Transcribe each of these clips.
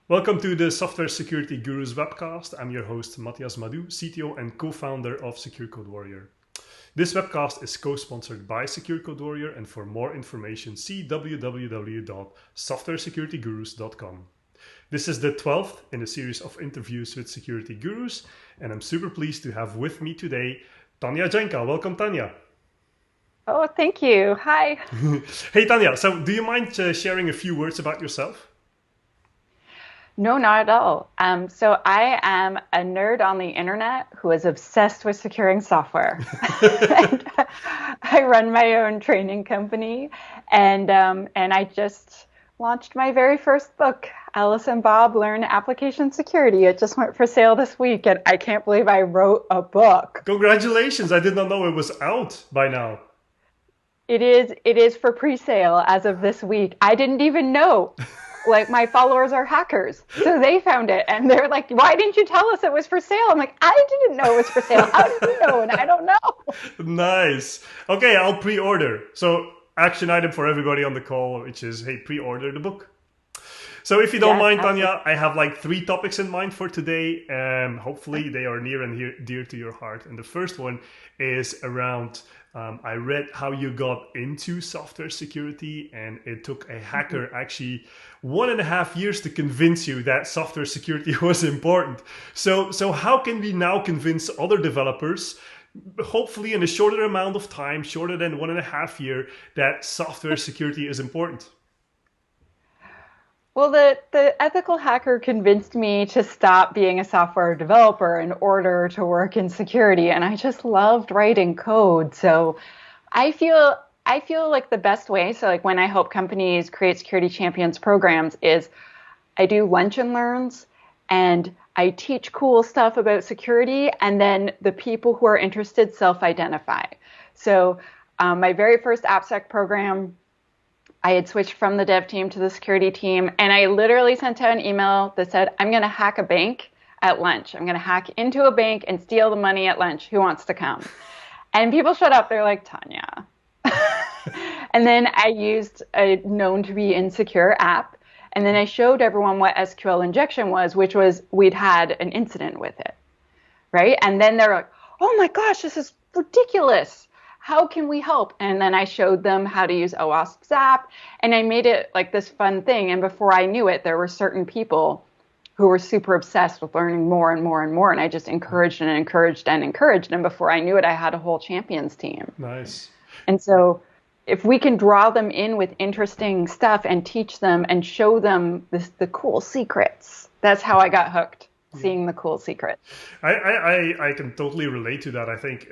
Welcome to the Software Security Gurus webcast. I'm your host, Matias, CTO and co-founder of Secure Code Warrior. This webcast is co-sponsored by Secure Code Warrior, and for more information, see www.softwaresecuritygurus.com. This is the 12th in a series of interviews with security gurus, and I'm super pleased to have with me today Tanya Janca. Welcome, Tanya. Oh, thank you. Hi. Hey, Tanya. So, do you mind sharing a few words about yourself? No, not at all. So I am a nerd on the internet who is obsessed with securing software. And I run my own training company, and I just launched my very first book, Alice and Bob Learn Application Security. It just went for sale this week, and I can't believe I wrote a book. Congratulations! I did not know it was out by now. It is for pre-sale as of this week. I didn't even know. Like, my followers are hackers, so they found it and they're like, "Why didn't you tell us it was for sale?" I'm like, "I didn't know it was for sale. How did you know?" And I don't know. Nice. Okay, I'll pre-order. So, action item for everybody on the call, which is, hey, pre-order the book. So if you don't Yes, mind, absolutely. Tanya, I have like three topics in mind for today. Hopefully they are near and dear to your heart. And the first one is around, I read how you got into software security, and it took a hacker actually 1.5 years to convince you that software security was important. So how can we now convince other developers, hopefully in a shorter amount of time, shorter than 1.5 year, that software security is important? Well, the ethical hacker convinced me to stop being a software developer in order to work in security, and I just loved writing code. So I feel like the best way, so like when I help companies create security champions programs, is I do lunch and learns, and I teach cool stuff about security, and then the people who are interested self-identify. So my very first AppSec program, I had switched from the dev team to the security team, and I literally sent out an email that said, "I'm going to hack a bank at lunch. I'm going to hack into a bank and steal the money at lunch. Who wants to come?" And people showed up. They're like, "Tanya." And then I used a known to be insecure app. And then I showed everyone what SQL injection was, which was we'd had an incident with it, right? And then they're like, "Oh my gosh, this is ridiculous. How can we help?" And then I showed them how to use OWASP Zap, and I made it like this fun thing. And before I knew it, there were certain people who were super obsessed with learning more and more and more. And I just encouraged and encouraged and encouraged. And before I knew it, I had a whole champions team. Nice. And so if we can draw them in with interesting stuff and teach them and show them the cool secrets, that's how I got hooked, seeing the cool secrets. I can totally relate to that. I think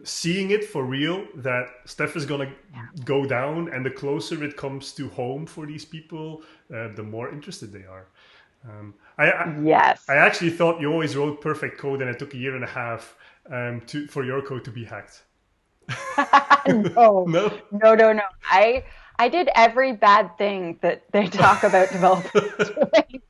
seeing it for real, that stuff is going to go down, and the closer it comes to home for these people, the more interested they are. I Yes. actually thought you always wrote perfect code, and it took a year and a half for your code to be hacked. No, No? no. I did every bad thing that they talk about developers doing.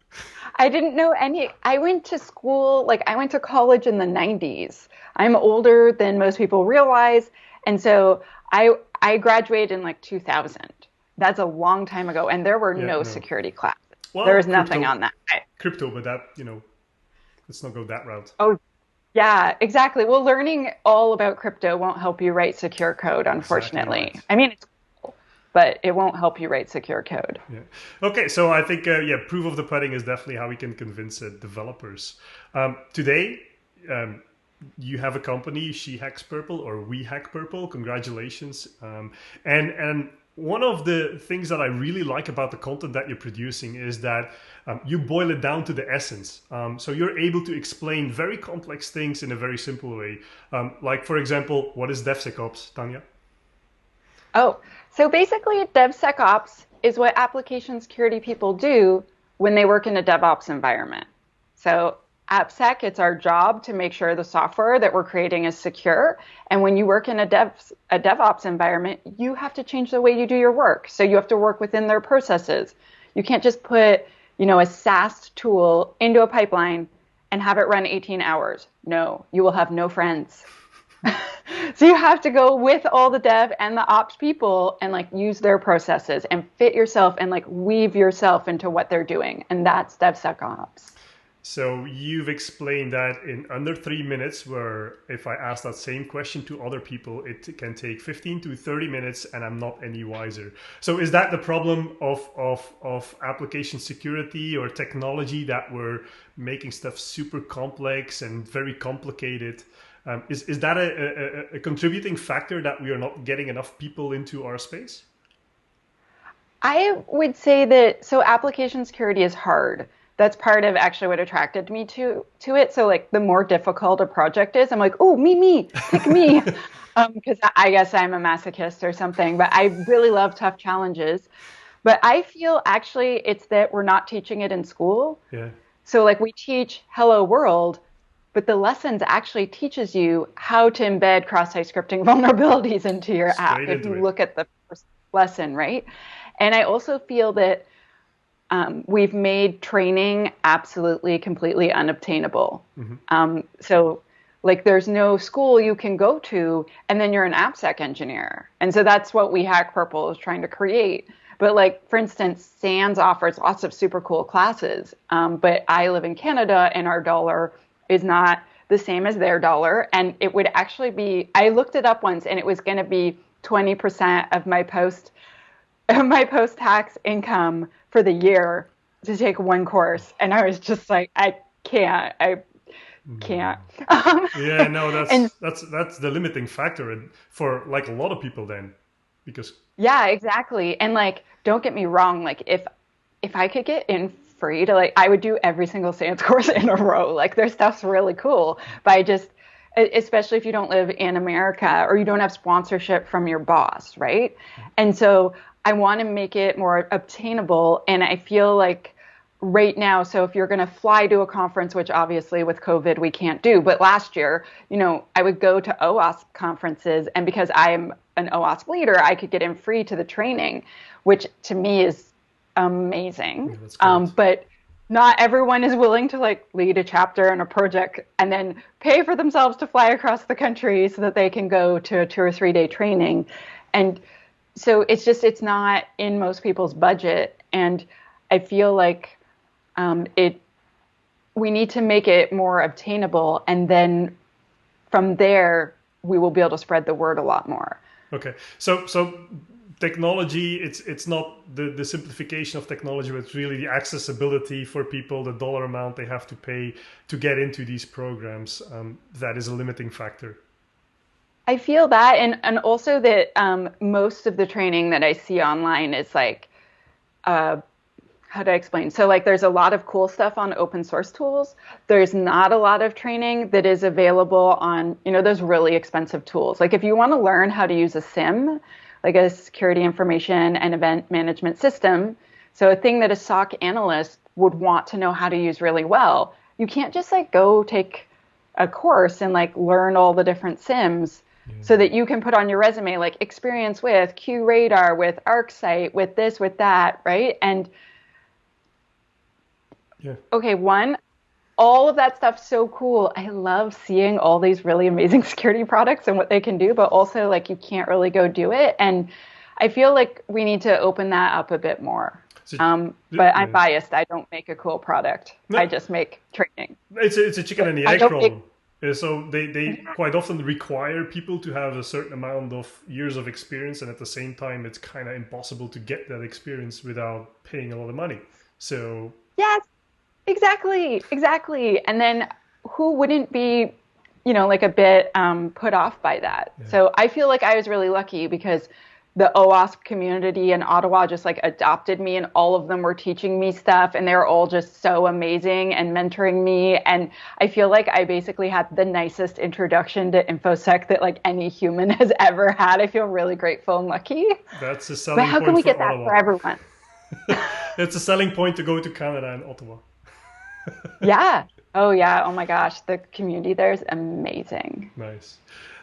I didn't know any. I went to school, like I went to college in the 90s. I'm older than most people realize, and so I graduated in like 2000. That's a long time ago, and there were Yeah, no no. security classes. There Well, was nothing on that. crypto, but that, let's not go that route. Oh, yeah, exactly. Well, learning all about crypto won't help you write secure code, Exactly unfortunately. right. I mean, it's cool, but it won't help you write secure code. Yeah. Okay, so I think proof of the pudding is definitely how we can convince developers. Today, um, you have a company, She Hacks Purple or We Hack Purple. Congratulations! And one of the things that I really like about the content that you're producing is that you boil it down to the essence. So you're able to explain very complex things in a very simple way. Like, for example, what is DevSecOps, Tanya? Oh, so basically, DevSecOps is what application security people do when they work in a DevOps environment. So, AppSec, it's our job to make sure the software that we're creating is secure. And when you work in a DevOps environment, you have to change the way you do your work. So you have to work within their processes. You can't just put, a SaaS tool into a pipeline and have it run 18 hours. No, you will have no friends. So you have to go with all the dev and the ops people and like use their processes and fit yourself and like weave yourself into what they're doing. And that's DevSecOps. So you've explained that in under 3 minutes, where if I ask that same question to other people, it can take 15 to 30 minutes and I'm not any wiser. So is that the problem of application security or technology, that we're making stuff super complex and very complicated? Is that a contributing factor that we are not getting enough people into our space? I would say that so application security is hard. That's part of actually what attracted me to it. So like the more difficult a project is, I'm like, oh, me, pick me, because I guess I'm a masochist or something. But I really love tough challenges. But I feel actually it's that we're not teaching it in school. Yeah, So like we teach Hello World, but the lessons actually teaches you how to embed cross-site scripting vulnerabilities into your app straight if into you it. look at the first lesson, right? And I also feel that we've made training absolutely, completely unobtainable. So, like, there's no school you can go to, and then you're an AppSec engineer. And so that's what We Hack Purple is trying to create. But, like, for instance, SANS offers lots of super cool classes. But I live in Canada, and our dollar is not the same as their dollar. And it would actually be, I looked it up once, and it was going to be 20% of my post-tax income for the year to take one course. And I was just like, I can't. Yeah, no, And that's the limiting factor for like a lot of people then, because yeah, exactly. And like, don't get me wrong, like if I could get in free to like, I would do every single SANS course in a row. Like their stuff's really cool, but I just, especially if you don't live in America or you don't have sponsorship from your boss, right? And so I want to make it more obtainable. And I feel like right now, so if you're going to fly to a conference, which obviously with COVID we can't do, but last year, I would go to OWASP conferences, and because I'm an OWASP leader, I could get in free to the training, which to me is amazing. yeah, that's great. But not everyone is willing to like lead a chapter in a project and then pay for themselves to fly across the country so that they can go to a 2 or 3 day training. And so it's not in most people's budget. And I feel like it we need to make it more obtainable, and then from there we will be able to spread the word a lot more. Okay, so technology, it's not the simplification of technology, but it's really the accessibility for people, the dollar amount they have to pay to get into these programs, that is a limiting factor. I feel that, and also that most of the training that I see online is like, uh, how do I explain? So like, there's a lot of cool stuff on open source tools. There's not a lot of training that is available on, those really expensive tools. Like if you want to learn how to use a SIM, like a security information and event management system, so a thing that a SOC analyst would want to know how to use really well, you can't just like go take a course and like learn all the different SIMs so that you can put on your resume like experience with QRadar, with ArcSight, with this, with that, right? And Yeah. okay, one, all of that stuff's so cool. I love seeing all these really amazing security products and what they can do, but also like you can't really go do it. And I feel like we need to open that up a bit more. So, But I'm yeah. biased. I don't make a cool product. I No, just make training. it's a chicken and the I egg don't make problem. So they quite often require people to have a certain amount of years of experience, and at the same time, it's kind of impossible to get that experience without paying a lot of money. So Yes, exactly, exactly. And then who wouldn't be, like a bit put off by that? yeah, So I feel like I was really lucky because the OWASP community in Ottawa just like adopted me, and all of them were teaching me stuff, and they were all just so amazing and mentoring me. And I feel like I basically had the nicest introduction to InfoSec that like any human has ever had. I feel really grateful and lucky. that's a But selling how can point we for get that Ottawa. for everyone? It's a selling point to go to Canada and Ottawa. Yeah. Oh yeah. Oh my gosh. The community there is amazing. Nice.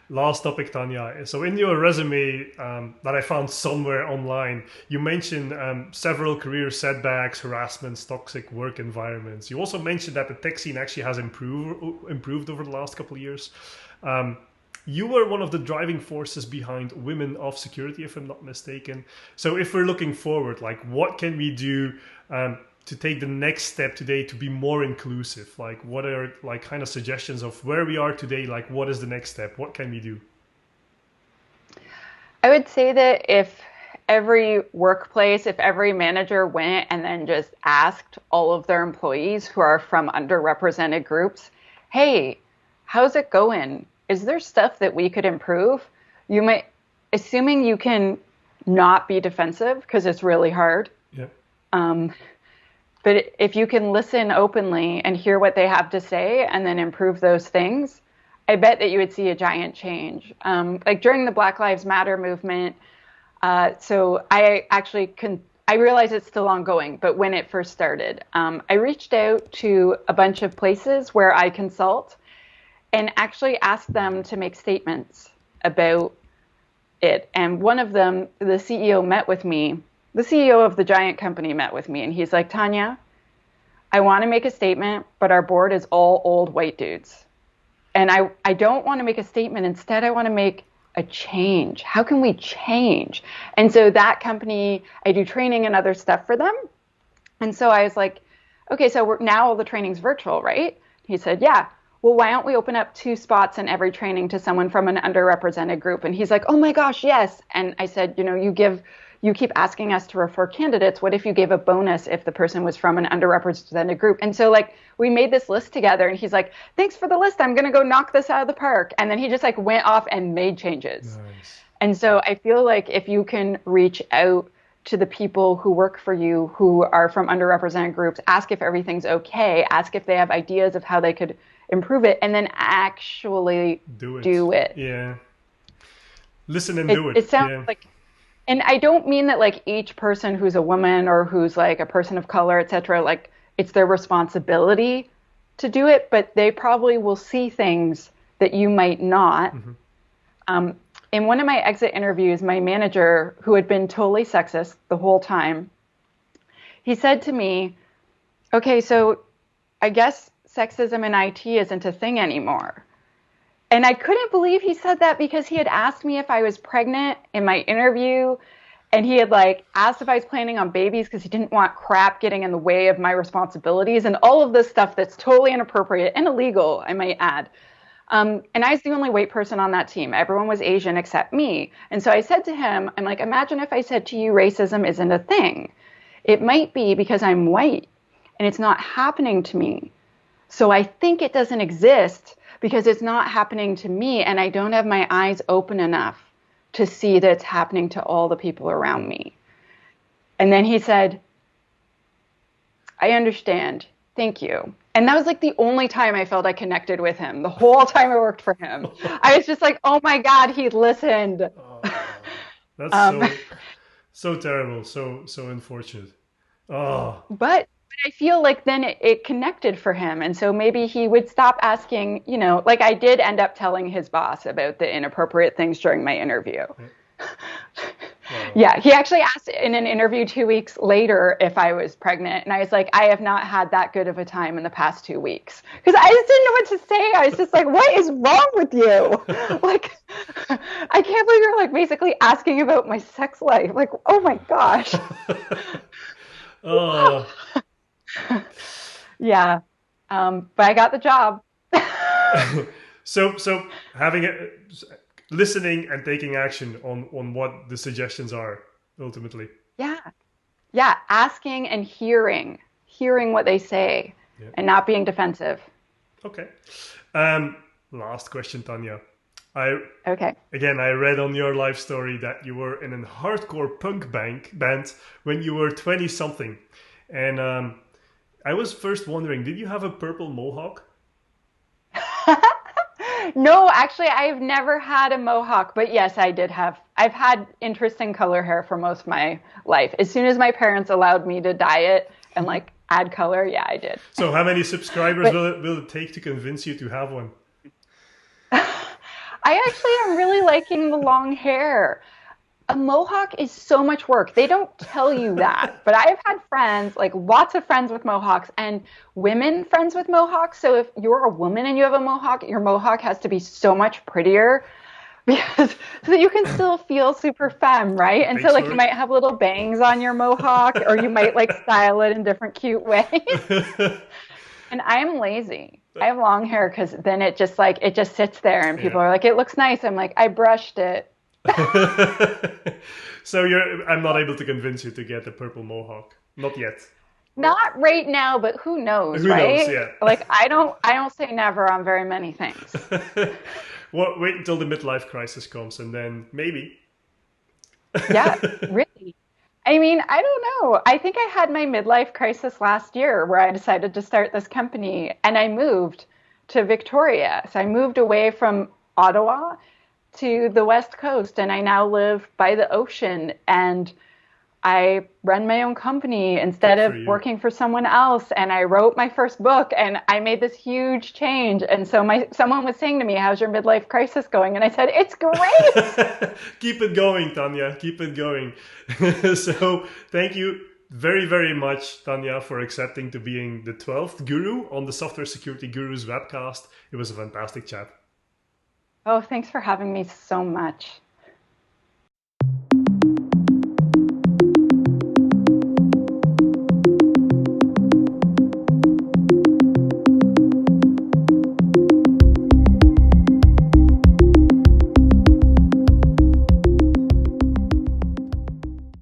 Last topic, Tanya. So in your resume, that I found somewhere online, you mentioned several career setbacks, harassments, toxic work environments. You also mentioned that the tech scene actually has improved over the last couple of years. Um, you were one of the driving forces behind Women of Security, if I'm not mistaken. So if we're looking forward, like what can we do to take the next step today to be more inclusive? Like what are like kind of suggestions of where we are today? Like what is the next step? What can we do? I would say that if every workplace, if every manager went and then just asked all of their employees who are from underrepresented groups, hey, how's it going? Is there stuff that we could improve? You might, assuming you can not be defensive, because it's really hard. Yeah. But if you can listen openly and hear what they have to say and then improve those things, I bet that you would see a giant change. Like during the Black Lives Matter movement, so I realize it's still ongoing, but when it first started, I reached out to a bunch of places where I consult and actually asked them to make statements about it. And one of them, the CEO met with me, the CEO of the giant company met with me, and he's like, Tanya, I want to make a statement, but our board is all old white dudes. And I don't want to make a statement. Instead, I want to make a change. How can we change? And so that company, I do training and other stuff for them. And so I was like, okay, so now all the training's virtual, right? He said, yeah. Well, why don't we open up 2 spots in every training to someone from an underrepresented group? And he's like, oh my gosh, yes. And I said, you keep asking us to refer candidates. What if you gave a bonus if the person was from an underrepresented group? And so like we made this list together and he's like, thanks for the list. I'm going to go knock this out of the park. And then he just like went off and made changes. Nice. And so I feel like if you can reach out to the people who work for you, who are from underrepresented groups, ask if everything's okay, ask if they have ideas of how they could improve it, and then actually do it. Yeah. Listen and do it. It sounds like, and I don't mean that like each person who's a woman or who's like a person of color, et cetera, like it's their responsibility to do it, but they probably will see things that you might not. Mm-hmm. In one of my exit interviews, my manager, who had been totally sexist the whole time, he said to me, okay, so I guess sexism in IT isn't a thing anymore. And I couldn't believe he said that because he had asked me if I was pregnant in my interview. And he had like asked if I was planning on babies because he didn't want crap getting in the way of my responsibilities and all of this stuff that's totally inappropriate and illegal, I might add. And I was the only white person on that team. Everyone was Asian except me. And so I said to him, I'm like, imagine if I said to you, racism isn't a thing. It might be because I'm white and it's not happening to me. So I think it doesn't exist because it's not happening to me and I don't have my eyes open enough to see that it's happening to all the people around me. And then he said, I understand. Thank you. And that was like the only time I felt I connected with him. The whole time I worked for him. I was just like, oh my God, he listened. That's so terrible. So unfortunate. Oh. But I feel like then it connected for him. And so maybe he would stop asking, like I did end up telling his boss about the inappropriate things during my interview. Yeah, he actually asked in an interview 2 weeks later if I was pregnant. And I was like, I have not had that good of a time in the past 2 weeks. Because I just didn't know what to say. I was just like, what is wrong with you? Like, I can't believe you're like basically asking about my sex life. Like, oh my gosh. Oh. Yeah. But I got the job. So having listening and taking action on what the suggestions are ultimately. Yeah, asking and hearing what they say, and not being defensive. Okay. Last question, Tanya. Okay. Again, I read on your life story that you were in a hardcore punk band when you were 20 something, and I was first wondering, did you have a purple mohawk? No, actually, I've never had a mohawk, but yes, I've had interesting color hair for most of my life. As soon as my parents allowed me to dye it and like add color, yeah, I did. So how many subscribers will it take to convince you to have one? I actually am really liking the long hair. a mohawk is so much work. They don't tell you that. But I've had friends, like lots of friends with mohawks and women friends with mohawks. So if you're a woman and you have a mohawk, your mohawk has to be so much prettier because so that you can still feel super femme, right? And so Makes like you work. might have little bangs on your mohawk or you might like style it in different cute ways. And I'm lazy. I have long hair because then it just sits there and Yeah. people are like, it looks nice. I'm like, I brushed it. So I'm not able to convince you to get a purple mohawk. Not yet. Not right now, but who knows, Who knows? right? Yeah. Like I don't say never on very many things. Well, wait until the midlife crisis comes, and then maybe. Yeah, really. I mean, I don't know. I think I had my midlife crisis last year where I decided to start this company and I moved to Victoria. So I moved away from Ottawa to the West Coast and I now live by the ocean and I run my own company instead Good for of you. working for someone else. And I wrote my first book and I made this huge change. And so someone was saying to me, how's your midlife crisis going? And I said, it's great. Keep it going, Tanya. Keep it going. So, thank you very, very much, Tanya, for accepting to being the 12th guru on the Software Security Gurus webcast. It was a fantastic chat. Oh, thanks for having me so much.